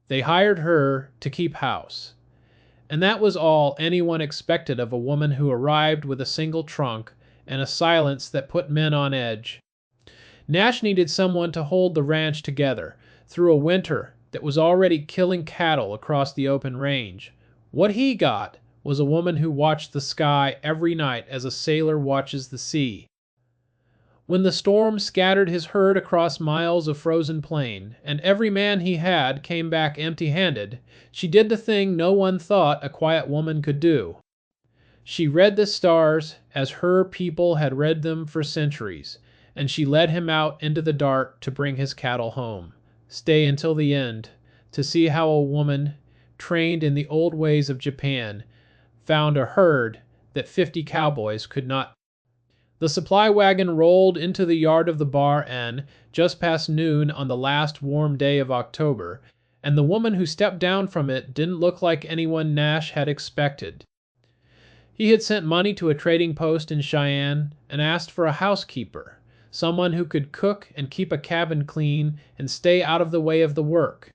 They hired her to keep house. And that was all anyone expected of a woman who arrived with a single trunk and a silence that put men on edge. Nash needed someone to hold the ranch together through a winter that was already killing cattle across the open range. What he got was a woman who watched the sky every night as a sailor watches the sea. When the storm scattered his herd across miles of frozen plain, and every man he had came back empty-handed, she did the thing no one thought a quiet woman could do. She read the stars as her people had read them for centuries, and she led him out into the dark to bring his cattle home, stay until the end, to see how a woman, trained in the old ways of Japan, found a herd that 50 cowboys could not. The supply wagon rolled into the yard of the Bar Inn just past noon on the last warm day of October, and the woman who stepped down from it didn't look like anyone Nash had expected. He had sent money to a trading post in Cheyenne and asked for a housekeeper, someone who could cook and keep a cabin clean and stay out of the way of the work.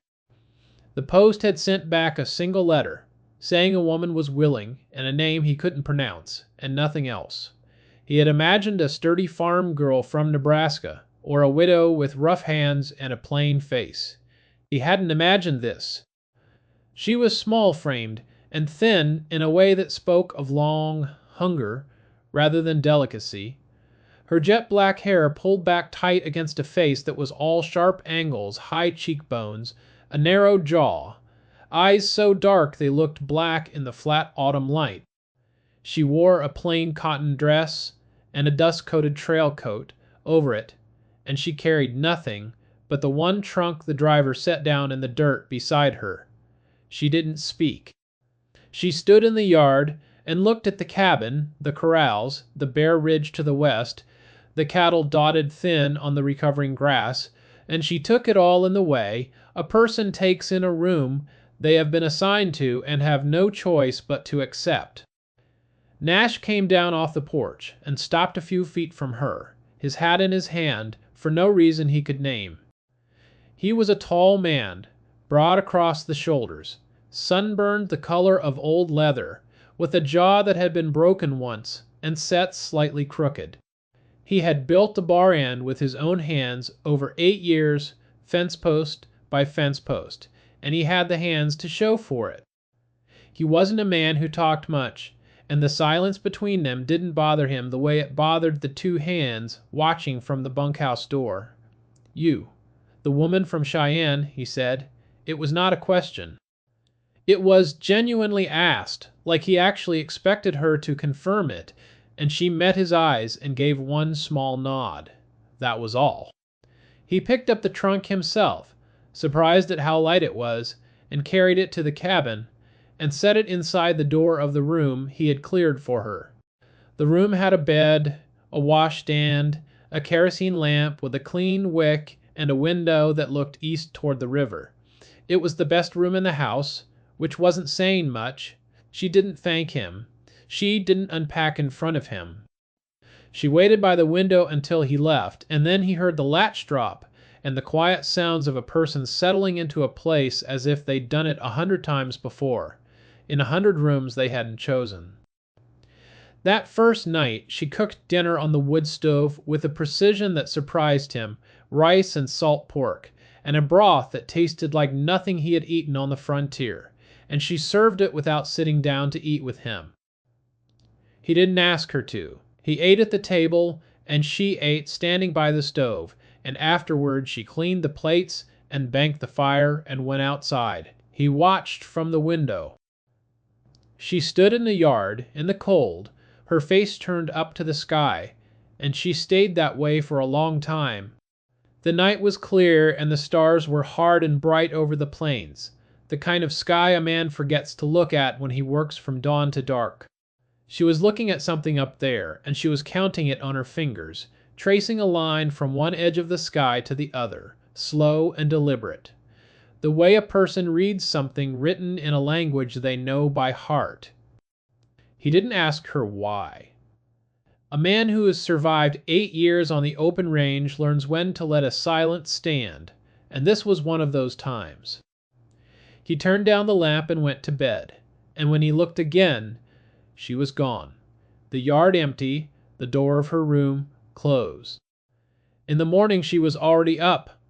The post had sent back a single letter, saying a woman was willing and a name he couldn't pronounce, and nothing else. He had imagined a sturdy farm girl from Nebraska, or a widow with rough hands and a plain face. He hadn't imagined this. She was small-framed and thin in a way that spoke of long hunger rather than delicacy. Her jet-black hair pulled back tight against a face that was all sharp angles, high cheekbones, a narrow jaw, eyes so dark they looked black in the flat autumn light. She wore a plain cotton dress and a dust-coated trail coat over it, and she carried nothing but the one trunk the driver set down in the dirt beside her. She didn't speak. She stood in the yard and looked at the cabin, the corrals, the bare ridge to the west, the cattle dotted thin on the recovering grass, and she took it all in the way a person takes in a room they have been assigned to and have no choice but to accept. Nash came down off the porch and stopped a few feet from her, his hat in his hand, for no reason he could name. He was a tall man, broad across the shoulders, sunburned the color of old leather, with a jaw that had been broken once and set slightly crooked. He had built the Bar Inn with his own hands over 8 years, fence post by fence post, and he had the hands to show for it. He wasn't a man who talked much, and the silence between them didn't bother him the way it bothered the two hands watching from the bunkhouse door. "You, the woman from Cheyenne," he said. It was not a question. It was genuinely asked, like he actually expected her to confirm it, and she met his eyes and gave one small nod. That was all. He picked up the trunk himself, surprised at how light it was, and carried it to the cabin, and set it inside the door of the room he had cleared for her. The room had a bed, a washstand, a kerosene lamp with a clean wick, and a window that looked east toward the river. It was the best room in the house, which wasn't saying much. She didn't thank him. She didn't unpack in front of him. She waited by the window until he left, and then he heard the latch drop and the quiet sounds of a person settling into a place as if they'd done it 100 times before, in 100 rooms they hadn't chosen. That first night, she cooked dinner on the wood stove with a precision that surprised him, rice and salt pork, and a broth that tasted like nothing he had eaten on the frontier, and she served it without sitting down to eat with him. He didn't ask her to. He ate at the table, and she ate standing by the stove, and afterward she cleaned the plates and banked the fire and went outside. He watched from the window. She stood in the yard, in the cold, her face turned up to the sky, and she stayed that way for a long time. The night was clear and the stars were hard and bright over the plains, the kind of sky a man forgets to look at when he works from dawn to dark. She was looking at something up there, and she was counting it on her fingers, tracing a line from one edge of the sky to the other, slow and deliberate. The way a person reads something written in a language they know by heart. He didn't ask her why. A man who has survived 8 years on the open range learns when to let a silence stand, and this was one of those times. He turned down the lamp and went to bed, and when he looked again, she was gone. The yard empty, the door of her room closed. In the morning she was already up,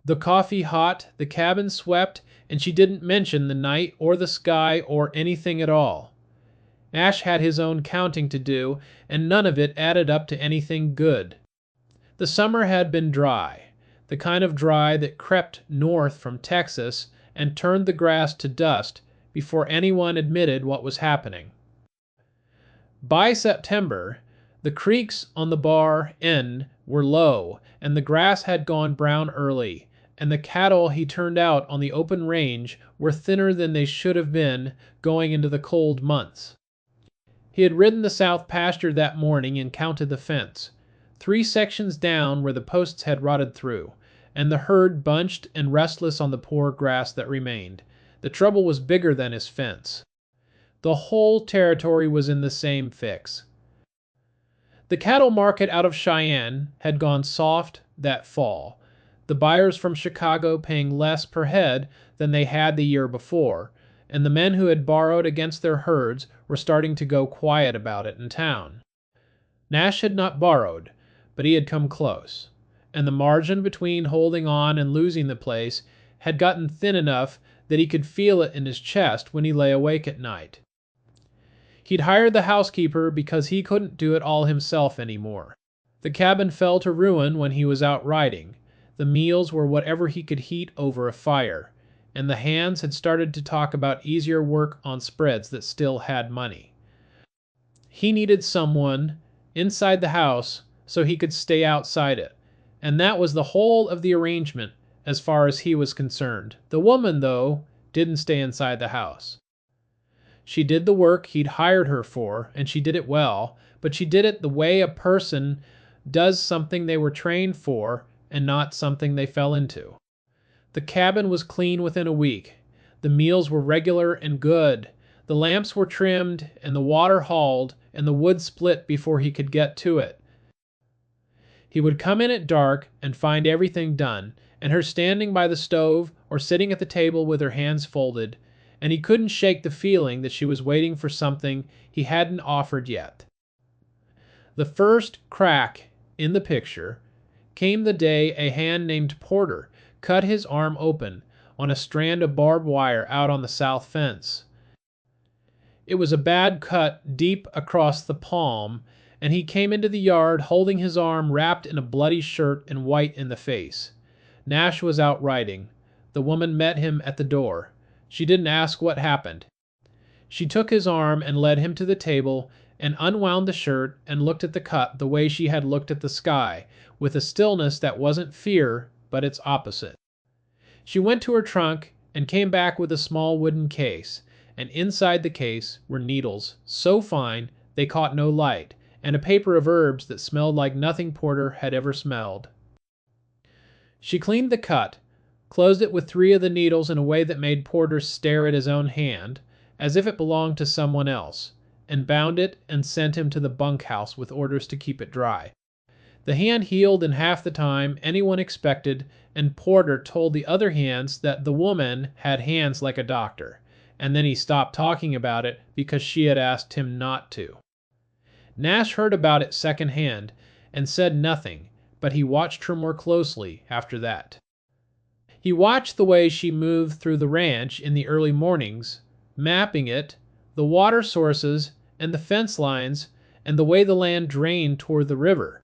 the coffee hot, the cabin swept, and she didn't mention the night or the sky or anything at all. Nash had his own counting to do, and none of it added up to anything good. The summer had been dry, the kind of dry that crept north from Texas and turned the grass to dust before anyone admitted what was happening. By September, the creeks on the bar end were low, and the grass had gone brown early, and the cattle he turned out on the open range were thinner than they should have been going into the cold months. He had ridden the south pasture that morning and counted the fence, 3 sections down where the posts had rotted through, and the herd bunched and restless on the poor grass that remained. The trouble was bigger than his fence. The whole territory was in the same fix. The cattle market out of Cheyenne had gone soft that fall, the buyers from Chicago paying less per head than they had the year before, and the men who had borrowed against their herds were starting to go quiet about it in town. Nash had not borrowed, but he had come close, and the margin between holding on and losing the place had gotten thin enough that he could feel it in his chest when he lay awake at night. He'd hired the housekeeper because he couldn't do it all himself anymore. The cabin fell to ruin when he was out riding. The meals were whatever he could heat over a fire, and the hands had started to talk about easier work on spreads that still had money. He needed someone inside the house so he could stay outside it, and that was the whole of the arrangement as far as he was concerned. The woman, though, didn't stay inside the house. She did the work he'd hired her for, and she did it well, but she did it the way a person does something they were trained for and not something they fell into. The cabin was clean within a week. The meals were regular and good. The lamps were trimmed and the water hauled and the wood split before he could get to it. He would come in at dark and find everything done, and her standing by the stove or sitting at the table with her hands folded, and he couldn't shake the feeling that she was waiting for something he hadn't offered yet. The first crack in the picture came the day a hand named Porter cut his arm open on a strand of barbed wire out on the south fence. It was a bad cut deep across the palm, and he came into the yard holding his arm wrapped in a bloody shirt and white in the face. Nash was out riding. The woman met him at the door. She didn't ask what happened. She took his arm and led him to the table and unwound the shirt and looked at the cut the way she had looked at the sky, with a stillness that wasn't fear, but its opposite. She went to her trunk and came back with a small wooden case, and inside the case were needles so fine they caught no light, and a paper of herbs that smelled like nothing Porter had ever smelled. She cleaned the cut, closed it with 3 of the needles in a way that made Porter stare at his own hand, as if it belonged to someone else, and bound it and sent him to the bunkhouse with orders to keep it dry. The hand healed in half the time anyone expected, and Porter told the other hands that the woman had hands like a doctor, and then he stopped talking about it because she had asked him not to. Nash heard about it secondhand and said nothing, but he watched her more closely after that. He watched the way she moved through the ranch in the early mornings, mapping it, the water sources and the fence lines, and the way the land drained toward the river.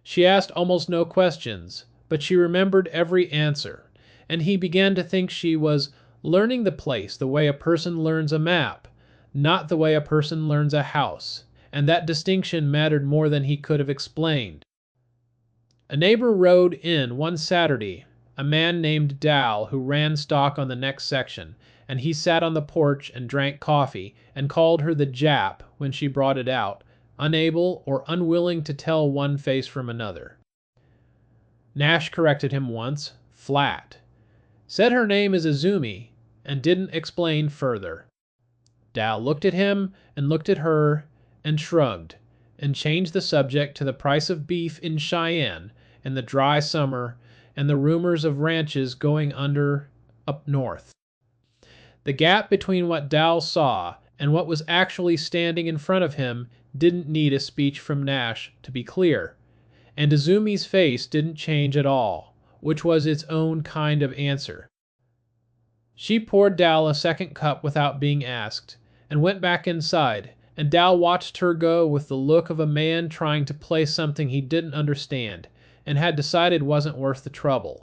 She asked almost no questions, but she remembered every answer, and he began to think she was learning the place the way a person learns a map, not the way a person learns a house, and that distinction mattered more than he could have explained. A neighbor rode in one Saturday, a man named Dow who ran stock on the next section, and he sat on the porch and drank coffee and called her the Jap when she brought it out, unable or unwilling to tell one face from another. Nash corrected him once, flat. Said her name is Izumi, and didn't explain further. Dow looked at him and looked at her and shrugged, and changed the subject to the price of beef in Cheyenne and the dry summer and the rumors of ranches going under up north. The gap between what Dal saw and what was actually standing in front of him didn't need a speech from Nash to be clear, and Izumi's face didn't change at all, which was its own kind of answer. She poured Dal a second cup without being asked, and went back inside, and Dal watched her go with the look of a man trying to play something he didn't understand, and had decided wasn't worth the trouble.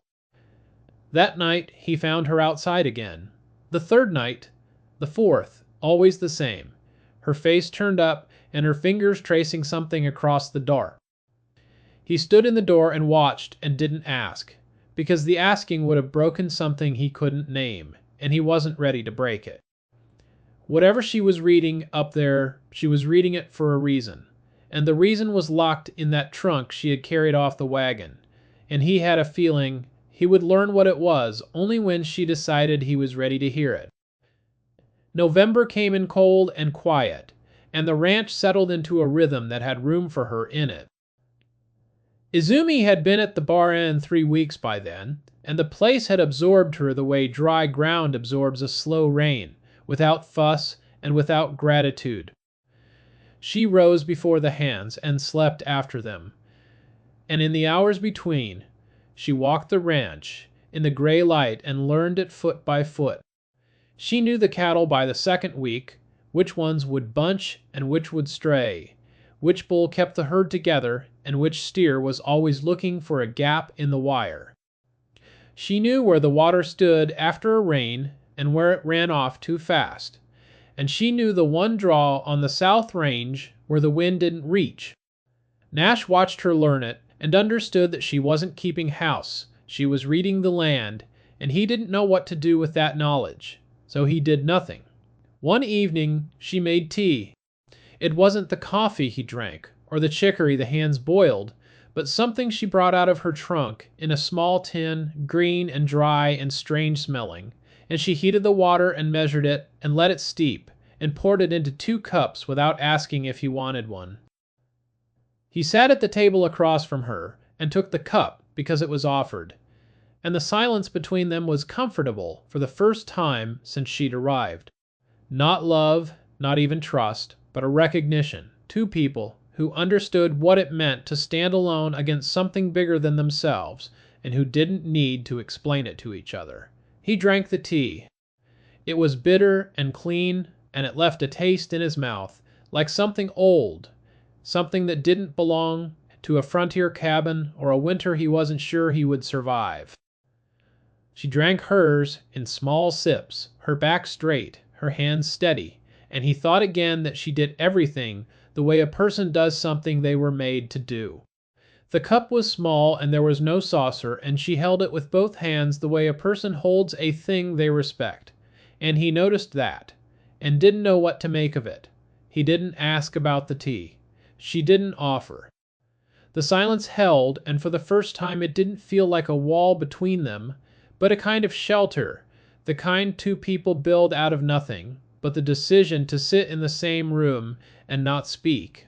That night he found her outside again. The third night, the fourth, always the same, her face turned up and her fingers tracing something across the dark. He stood in the door and watched and didn't ask, because the asking would have broken something he couldn't name, and he wasn't ready to break it. Whatever she was reading up there, she was reading it for a reason, and the reason was locked in that trunk she had carried off the wagon, and he had a feeling he would learn what it was only when she decided he was ready to hear it. November came in cold and quiet, and the ranch settled into a rhythm that had room for her in it. Izumi had been at the bar end 3 weeks by then, and the place had absorbed her the way dry ground absorbs a slow rain, without fuss and without gratitude. She rose before the hands and slept after them, and in the hours between, she walked the ranch in the gray light and learned it foot by foot. She knew the cattle by the second week, which ones would bunch and which would stray, which bull kept the herd together and which steer was always looking for a gap in the wire. She knew where the water stood after a rain and where it ran off too fast, and she knew the one draw on the south range where the wind didn't reach. Nash watched her learn it and understood that she wasn't keeping house, she was reading the land, and he didn't know what to do with that knowledge, so he did nothing. One evening she made tea. It wasn't the coffee he drank, or the chicory the hands boiled, but something she brought out of her trunk in a small tin, green and dry and strange smelling, and she heated the water and measured it and let it steep, and poured it into 2 cups without asking if he wanted one. He sat at the table across from her and took the cup because it was offered, and the silence between them was comfortable for the first time since she'd arrived. Not love, not even trust, but a recognition, 2 people who understood what it meant to stand alone against something bigger than themselves, and who didn't need to explain it to each other. He drank the tea. It was bitter and clean, and it left a taste in his mouth, like something old, something that didn't belong to a frontier cabin or a winter he wasn't sure he would survive. She drank hers in small sips, her back straight, her hands steady, and he thought again that she did everything the way a person does something they were made to do. The cup was small and there was no saucer, and she held it with both hands the way a person holds a thing they respect, and he noticed that, and didn't know what to make of it. He didn't ask about the tea. She didn't offer. The silence held, and for the first time it didn't feel like a wall between them, but a kind of shelter, the kind 2 people build out of nothing, but the decision to sit in the same room and not speak.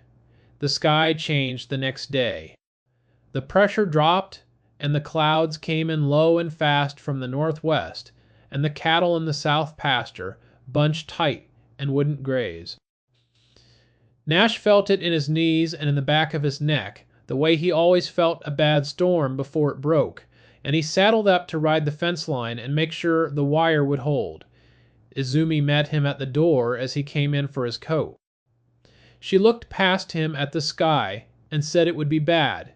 The sky changed the next day. The pressure dropped, and the clouds came in low and fast from the northwest, and the cattle in the south pasture bunched tight and wouldn't graze. Nash felt it in his knees and in the back of his neck, the way he always felt a bad storm before it broke, and he saddled up to ride the fence line and make sure the wire would hold. Izumi met him at the door as he came in for his coat. She looked past him at the sky and said it would be bad.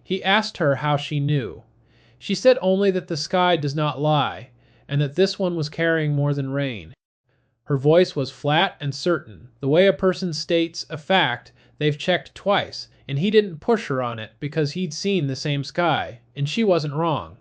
He asked her how she knew. She said only that the sky does not lie, and that this one was carrying more than rain. Her voice was flat and certain, the way a person states a fact they've checked twice, and he didn't push her on it because he'd seen the same sky, and she wasn't wrong.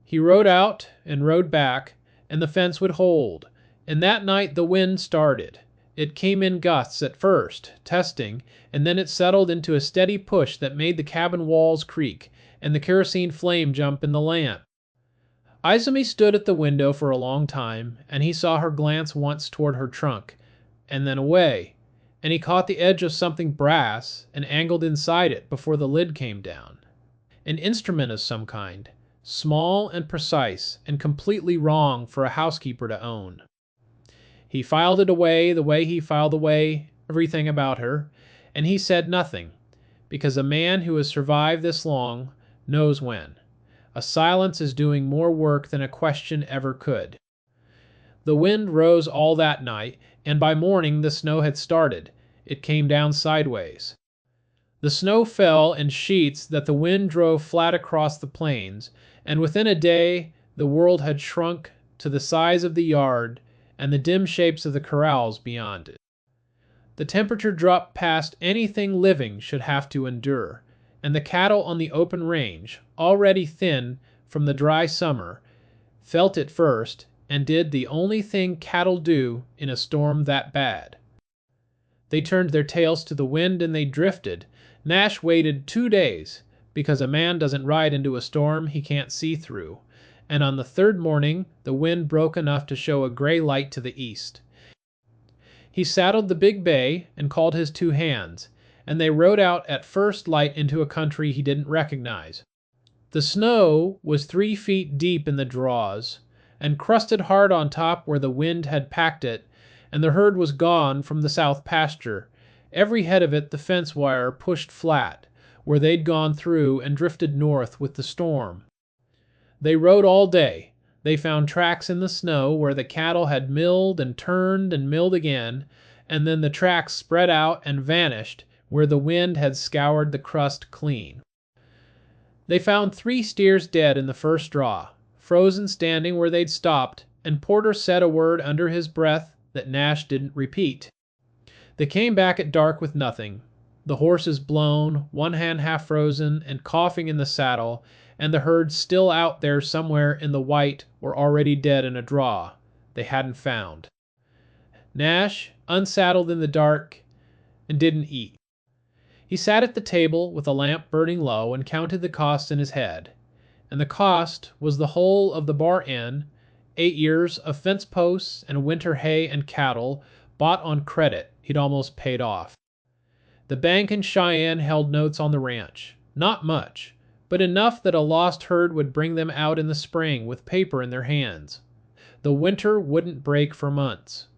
He rode out and rode back, and the fence would hold, and that night the wind started. It came in gusts at first, testing, and then it settled into a steady push that made the cabin walls creak, and the kerosene flame jump in the lamp. Izumi stood at the window for a long time, and he saw her glance once toward her trunk, and then away, and he caught the edge of something brass and angled inside it before the lid came down. An instrument of some kind, small and precise and completely wrong for a housekeeper to own. He filed it away the way he filed away everything about her, and he said nothing, because a man who has survived this long knows when. A silence is doing more work than a question ever could. The wind rose all that night, and by morning the snow had started. It came down sideways. The snow fell in sheets that the wind drove flat across the plains, and within a day the world had shrunk to the size of the yard and the dim shapes of the corrals beyond it. The temperature dropped past anything living should have to endure, and the cattle on the open range, already thin from the dry summer, felt it first and did the only thing cattle do in a storm that bad. They turned their tails to the wind and they drifted. Nash waited 2 days, because a man doesn't ride into a storm he can't see through, and on the third morning the wind broke enough to show a gray light to the east. He saddled the big bay and called his 2 hands, and they rode out at first light into a country he didn't recognize. The snow was 3 feet deep in the draws, and crusted hard on top where the wind had packed it, and the herd was gone from the south pasture, every head of it the fence wire pushed flat, where they'd gone through and drifted north with the storm. They rode all day. They found tracks in the snow where the cattle had milled and turned and milled again, and then the tracks spread out and vanished where the wind had scoured the crust clean. They found 3 steers dead in the first draw, frozen standing where they'd stopped, and Porter said a word under his breath that Nash didn't repeat. They came back at dark with nothing, the horses blown, one hand half frozen and coughing in the saddle, and the herd still out there somewhere in the white or already dead in a draw they hadn't found. Nash unsaddled in the dark and didn't eat. He sat at the table with a lamp burning low and counted the cost in his head. And the cost was the whole of the Bar Inn, 8 years of fence posts and winter hay and cattle bought on credit he'd almost paid off. The bank in Cheyenne held notes on the ranch. Not much, but enough that a lost herd would bring them out in the spring with paper in their hands. The winter wouldn't break for months.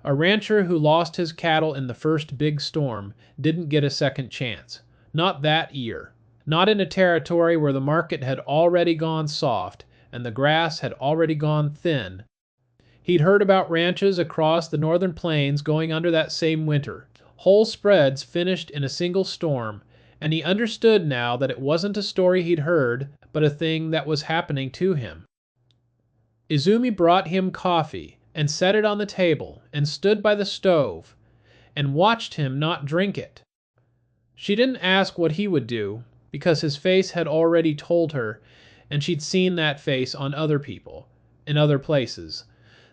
A rancher who lost his cattle in the first big storm didn't get a second chance. Not that year. Not in a territory where the market had already gone soft and the grass had already gone thin. He'd heard about ranches across the northern plains going under that same winter, whole spreads finished in a single storm, and he understood now that it wasn't a story he'd heard, but a thing that was happening to him. Izumi brought him coffee and set it on the table and stood by the stove and watched him not drink it. She didn't ask what he would do, because his face had already told her, and she'd seen that face on other people, in other places.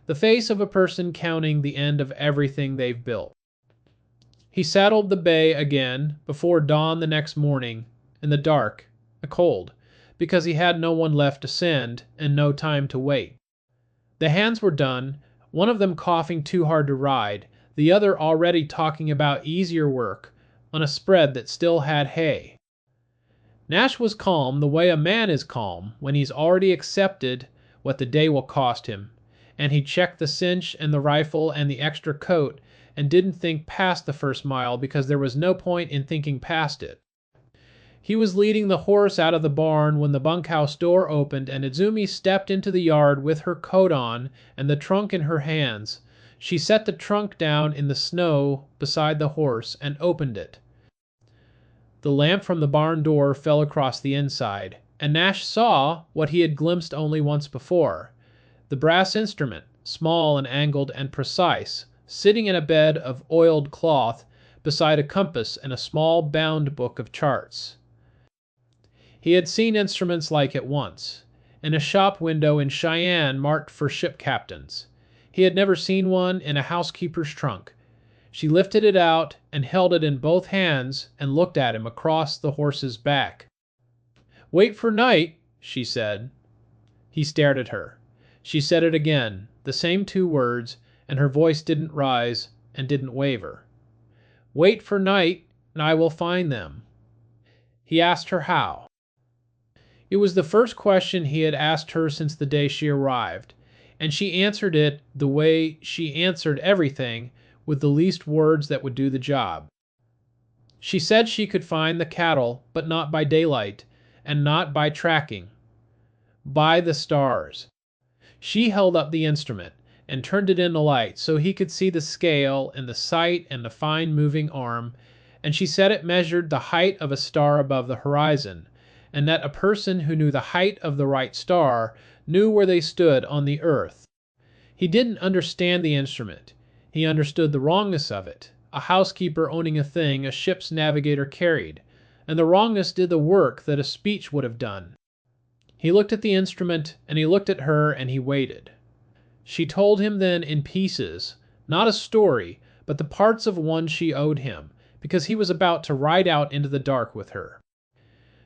The face of a person counting the end of everything they've built. He saddled the bay again before dawn the next morning, in the dark, cold, because he had no one left to send and no time to wait. The hands were done, one of them coughing too hard to ride, the other already talking about easier work on a spread that still had hay. Nash was calm the way a man is calm when he's already accepted what the day will cost him, and he checked the cinch and the rifle and the extra coat and didn't think past the first mile because there was no point in thinking past it. He was leading the horse out of the barn when the bunkhouse door opened and Izumi stepped into the yard with her coat on and the trunk in her hands. She set the trunk down in the snow beside the horse and opened it. The lamp from the barn door fell across the inside, and Nash saw what he had glimpsed only once before. The brass instrument, small and angled and precise, sitting in a bed of oiled cloth beside a compass and a small bound book of charts. He had seen instruments like it once, in a shop window in Cheyenne marked for ship captains. He had never seen one in a housekeeper's trunk. She lifted it out and held it in both hands and looked at him across the horse's back. "Wait for night," she said. He stared at her. She said it again, the same 2 words, and her voice didn't rise and didn't waver. "Wait for night, and I will find them." He asked her how. It was the first question he had asked her since the day she arrived, and she answered it the way she answered everything, with the least words that would do the job. She said she could find the cattle, but not by daylight, and not by tracking. By the stars. She held up the instrument and turned it in the light so he could see the scale and the sight and the fine moving arm, and she said it measured the height of a star above the horizon, and that a person who knew the height of the right star knew where they stood on the earth. He didn't understand the instrument. He understood the wrongness of it, a housekeeper owning a thing a ship's navigator carried, and the wrongness did the work that a speech would have done. He looked at the instrument, and he looked at her, and he waited. She told him then in pieces, not a story, but the parts of one she owed him, because he was about to ride out into the dark with her.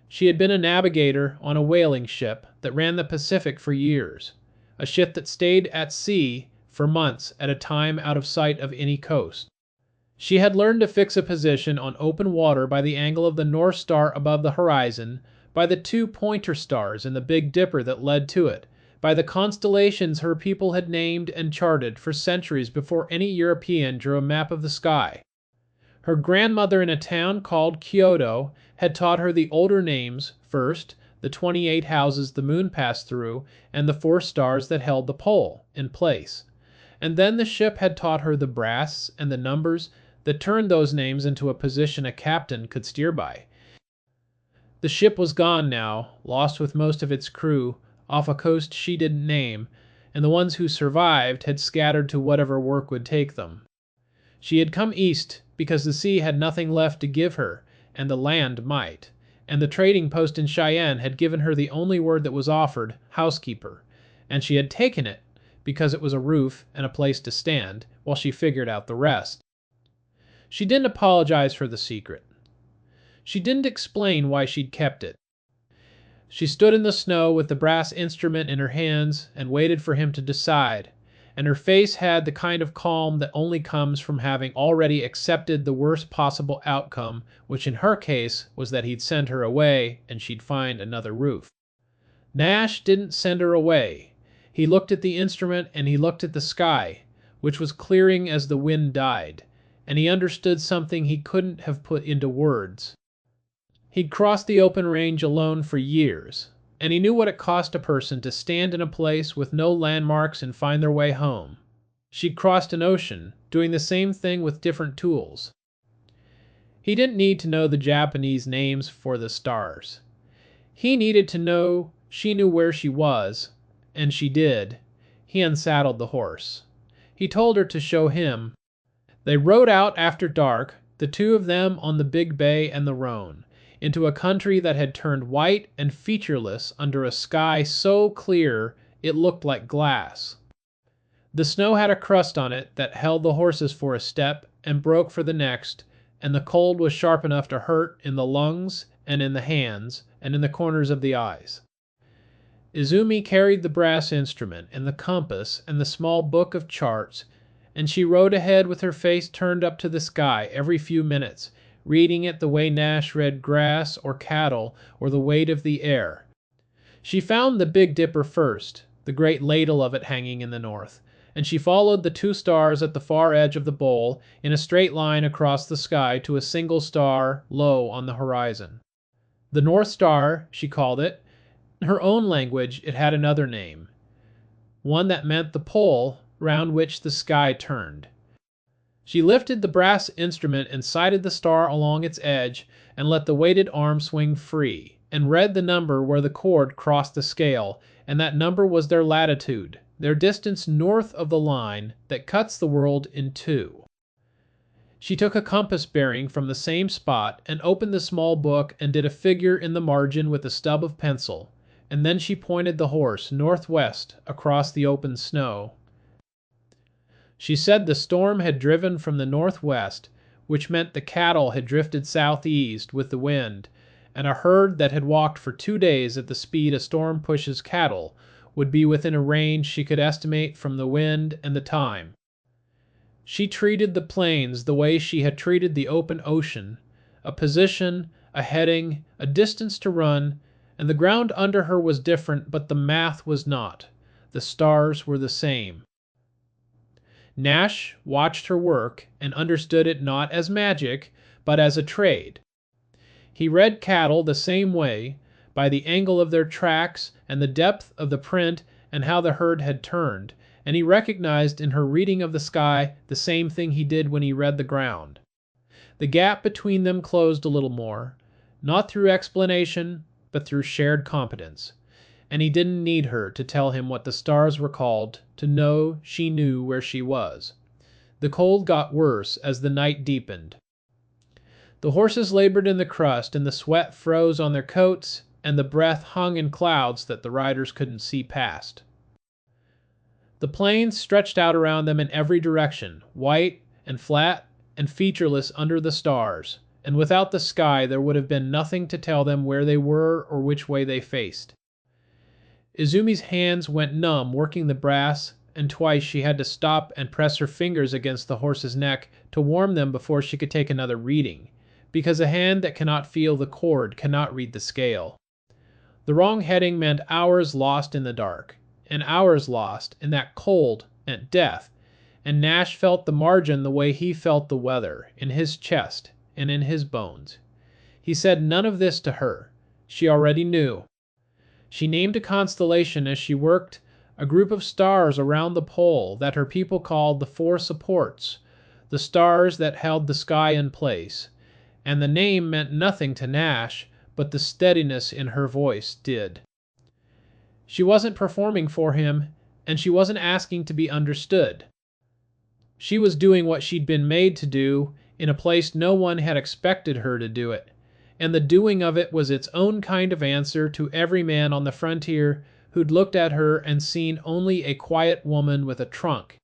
She had been a navigator on a whaling ship that ran the Pacific for years, a ship that stayed at sea for months at a time out of sight of any coast. She had learned to fix a position on open water by the angle of the North Star above the horizon, by the 2 pointer stars in the Big Dipper that led to it, by the constellations her people had named and charted for centuries before any European drew a map of the sky. Her grandmother in a town called Kyoto had taught her the older names, first, the 28 houses the moon passed through, and the 4 stars that held the pole in place. And then the ship had taught her the brass and the numbers that turned those names into a position a captain could steer by. The ship was gone now, lost with most of its crew, off a coast she didn't name, and the ones who survived had scattered to whatever work would take them. She had come east because the sea had nothing left to give her, and the land might, and the trading post in Cheyenne had given her the only word that was offered, housekeeper, and she had taken it because it was a roof and a place to stand while she figured out the rest. She didn't apologize for the secret. She didn't explain why she'd kept it. She stood in the snow with the brass instrument in her hands and waited for him to decide, and her face had the kind of calm that only comes from having already accepted the worst possible outcome, which in her case was that he'd send her away and she'd find another roof. Nash didn't send her away. He looked at the instrument and he looked at the sky, which was clearing as the wind died, and he understood something he couldn't have put into words. He'd crossed the open range alone for years, and he knew what it cost a person to stand in a place with no landmarks and find their way home. She'd crossed an ocean, doing the same thing with different tools. He didn't need to know the Japanese names for the stars. He needed to know she knew where she was, and she did. He unsaddled the horse. He told her to show him. They rode out after dark, the two of them on the big bay and the roan, into a country that had turned white and featureless under a sky so clear it looked like glass. The snow had a crust on it that held the horses for a step and broke for the next, and the cold was sharp enough to hurt in the lungs and in the hands and in the corners of the eyes. Izumi carried the brass instrument and the compass and the small book of charts, and she rode ahead with her face turned up to the sky every few minutes, reading it the way Nash read grass or cattle or the weight of the air. She found the Big Dipper first, the great ladle of it hanging in the north, and she followed the 2 stars at the far edge of the bowl in a straight line across the sky to a single star low on the horizon. The North Star, she called it. In her own language it had another name, one that meant the pole round which the sky turned. She lifted the brass instrument and sighted the star along its edge and let the weighted arm swing free, and read the number where the cord crossed the scale, and that number was their latitude, their distance north of the line that cuts the world in 2. She took a compass bearing from the same spot and opened the small book and did a figure in the margin with a stub of pencil, and then she pointed the horse northwest across the open snow. She said the storm had driven from the northwest, which meant the cattle had drifted southeast with the wind, and a herd that had walked for 2 days at the speed a storm pushes cattle would be within a range she could estimate from the wind and the time. She treated the plains the way she had treated the open ocean, a position, a heading, a distance to run, and the ground under her was different, but the math was not. The stars were the same. Nash watched her work and understood it not as magic, but as a trade. He read cattle the same way, by the angle of their tracks and the depth of the print and how the herd had turned, and he recognized in her reading of the sky the same thing he did when he read the ground. The gap between them closed a little more, not through explanation, but through shared competence, and he didn't need her to tell him what the stars were called to know she knew where she was. The cold got worse as the night deepened. The horses labored in the crust, and the sweat froze on their coats, and the breath hung in clouds that the riders couldn't see past. The plains stretched out around them in every direction, white and flat and featureless under the stars, and without the sky there would have been nothing to tell them where they were or which way they faced. Izumi's hands went numb working the brass, and twice she had to stop and press her fingers against the horse's neck to warm them before she could take another reading, because a hand that cannot feel the cord cannot read the scale. The wrong heading meant hours lost in the dark, and hours lost in that cold meant death, and Nash felt the margin the way he felt the weather, in his chest and in his bones. He said none of this to her. She already knew. She named a constellation as she worked, a group of stars around the pole that her people called the Four Supports, the stars that held the sky in place, and the name meant nothing to Nash, but the steadiness in her voice did. She wasn't performing for him, and she wasn't asking to be understood. She was doing what she'd been made to do in a place no one had expected her to do it, and the doing of it was its own kind of answer to every man on the frontier who'd looked at her and seen only a quiet woman with a trunk.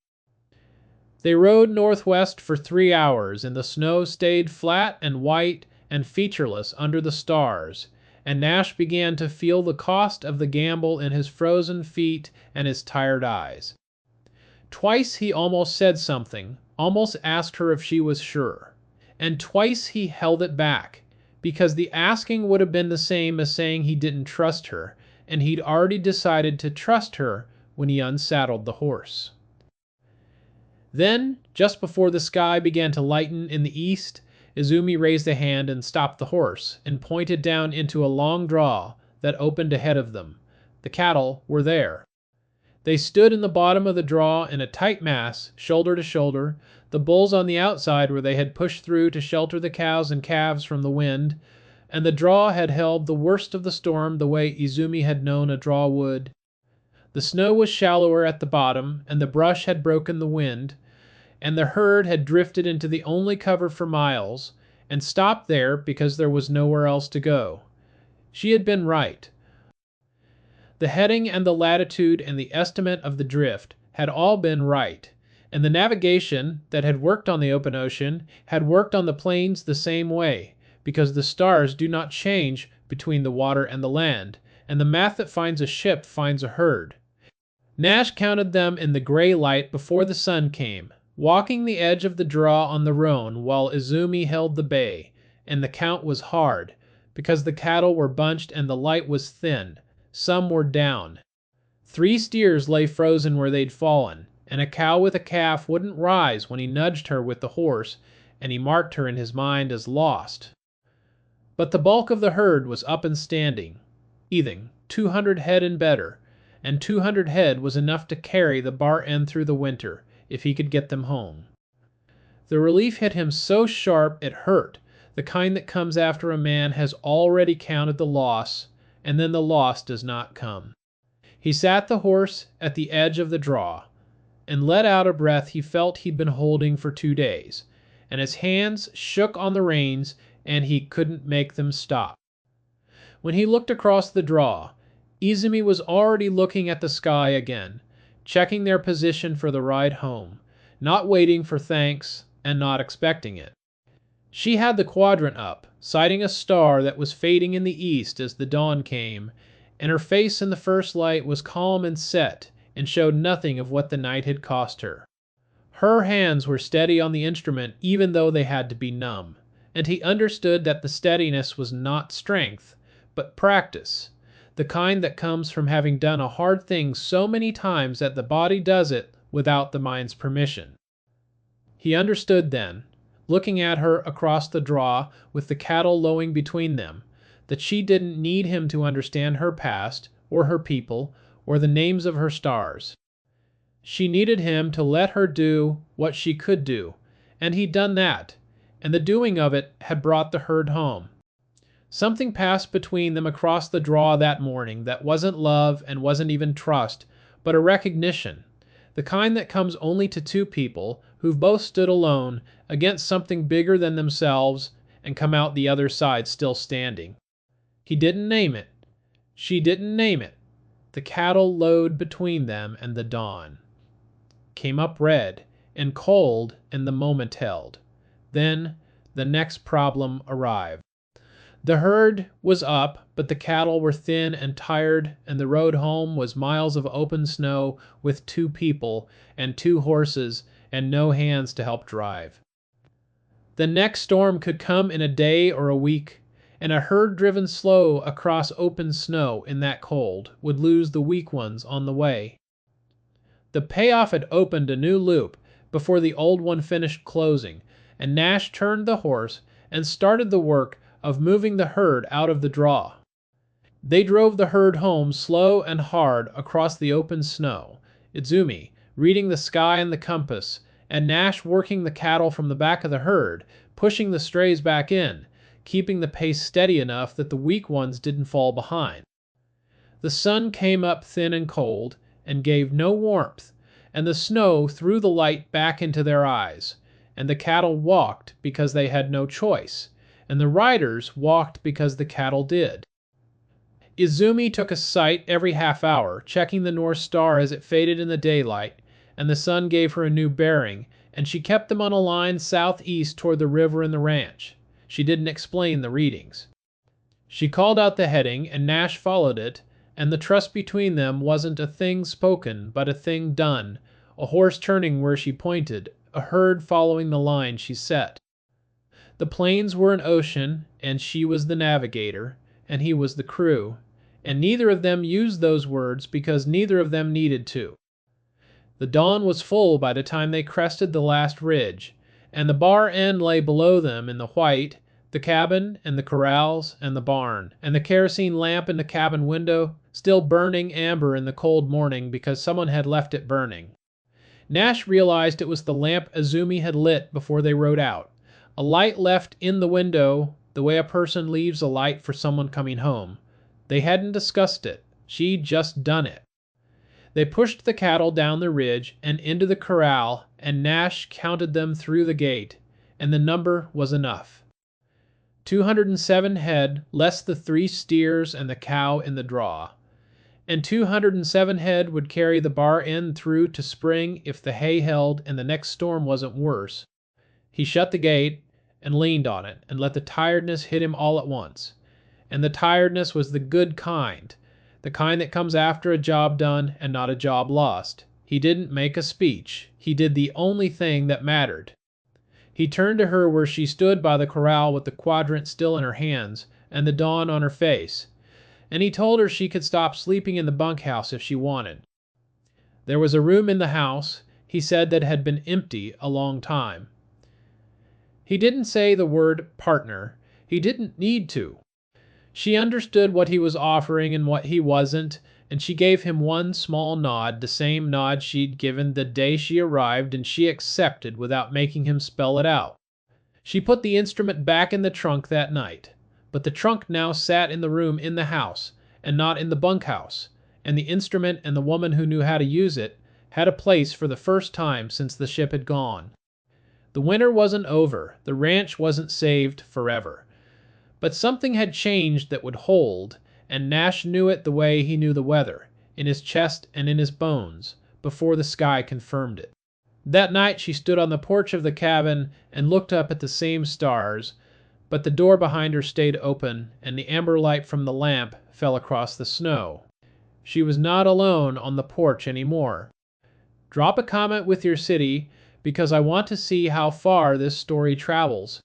They rode northwest for 3 hours, and the snow stayed flat and white and featureless under the stars, and Nash began to feel the cost of the gamble in his frozen feet and his tired eyes. Twice he almost said something, almost asked her if she was sure, and twice he held it back, because the asking would have been the same as saying he didn't trust her, and he'd already decided to trust her when he unsaddled the horse. Then, just before the sky began to lighten in the east, Izumi raised a hand and stopped the horse, and pointed down into a long draw that opened ahead of them. The cattle were there. They stood in the bottom of the draw in a tight mass, shoulder to shoulder, the bulls on the outside where they had pushed through to shelter the cows and calves from the wind, and the draw had held the worst of the storm the way Izumi had known a draw would. The snow was shallower at the bottom, and the brush had broken the wind, and the herd had drifted into the only cover for miles, and stopped there because there was nowhere else to go. She had been right. The heading and the latitude and the estimate of the drift had all been right, and the navigation that had worked on the open ocean had worked on the plains the same way, because the stars do not change between the water and the land, and the math that finds a ship finds a herd. Nash counted them in the gray light before the sun came, walking the edge of the draw on the roan while Izumi held the bay, and the count was hard, because the cattle were bunched and the light was thin. Some were down. 3 steers lay frozen where they'd fallen, and a cow with a calf wouldn't rise when he nudged her with the horse, and he marked her in his mind as lost. But the bulk of the herd was up and standing, eating 200 head and better, and 200 head was enough to carry the bar end through the winter, if he could get them home. The relief hit him so sharp it hurt, the kind that comes after a man has already counted the loss, and then the loss does not come. He sat the horse at the edge of the draw, and let out a breath he felt he'd been holding for 2 days, and his hands shook on the reins, and he couldn't make them stop. When he looked across the draw, Izumi was already looking at the sky again, checking their position for the ride home, not waiting for thanks and not expecting it. She had the quadrant up, sighting a star that was fading in the east as the dawn came, and her face in the first light was calm and set and showed nothing of what the night had cost her. Her hands were steady on the instrument even though they had to be numb, and he understood that the steadiness was not strength, but practice. the kind that comes from having done a hard thing so many times that the body does it without the mind's permission. He understood then, looking at her across the draw with the cattle lowing between them, that she didn't need him to understand her past, or her people, or the names of her stars. She needed him to let her do what she could do, and he'd done that, and the doing of it had brought the herd home. Something passed between them across the draw that morning that wasn't love and wasn't even trust, but a recognition, the kind that comes only to two people who've both stood alone against something bigger than themselves and come out the other side still standing. He didn't name it. She didn't name it. The cattle lowed between them, and the dawn came up red and cold, and the moment held. Then the next problem arrived. The herd was up, but the cattle were thin and tired, and the road home was miles of open snow with two people and two horses and no hands to help drive. The next storm could come in a day or a week, and a herd driven slow across open snow in that cold would lose the weak ones on the way. The payoff had opened a new loop before the old one finished closing, and Nash turned the horse and started the work of moving the herd out of the draw. They drove the herd home slow and hard across the open snow, Izumi reading the sky and the compass, and Nash working the cattle from the back of the herd, pushing the strays back in, keeping the pace steady enough that the weak ones didn't fall behind. The sun came up thin and cold, and gave no warmth, and the snow threw the light back into their eyes, and the cattle walked because they had no choice, and the riders walked because the cattle did. Izumi took a sight every half hour, checking the North Star as it faded in the daylight, and the sun gave her a new bearing, and she kept them on a line southeast toward the river and the ranch. She didn't explain the readings. She called out the heading, and Nash followed it, and the trust between them wasn't a thing spoken, but a thing done, a horse turning where she pointed, a herd following the line she set. The plains were an ocean, and she was the navigator, and he was the crew, and neither of them used those words because neither of them needed to. The dawn was full by the time they crested the last ridge, and the bar end lay below them in the white, the cabin and the corrals and the barn, and the kerosene lamp in the cabin window still burning amber in the cold morning because someone had left it burning. Nash realized it was the lamp Izumi had lit before they rode out, a light left in the window the way a person leaves a light for someone coming home. They hadn't discussed it. She'd just done it. They pushed the cattle down the ridge and into the corral, and Nash counted them through the gate, and the number was enough. 207 head, less the 3 steers and the cow in the draw. And 207 head would carry the bar end through to spring if the hay held and the next storm wasn't worse. He shut the gate and leaned on it and let the tiredness hit him all at once. And the tiredness was the good kind, the kind that comes after a job done and not a job lost. He didn't make a speech. He did the only thing that mattered. He turned to her where she stood by the corral with the quadrant still in her hands and the dawn on her face, and he told her she could stop sleeping in the bunkhouse if she wanted. There was a room in the house, he said, that had been empty a long time. He didn't say the word partner. He didn't need to. She understood what he was offering and what he wasn't, and she gave him one small nod, the same nod she'd given the day she arrived, and she accepted without making him spell it out. She put the instrument back in the trunk that night, but the trunk now sat in the room in the house, and not in the bunkhouse, and the instrument and the woman who knew how to use it had a place for the first time since the ship had gone. The winter wasn't over, the ranch wasn't saved forever. But something had changed that would hold, and Nash knew it the way he knew the weather, in his chest and in his bones, before the sky confirmed it. That night she stood on the porch of the cabin and looked up at the same stars, but the door behind her stayed open, and the amber light from the lamp fell across the snow. She was not alone on the porch anymore. Drop a comment with your city, because I want to see how far this story travels.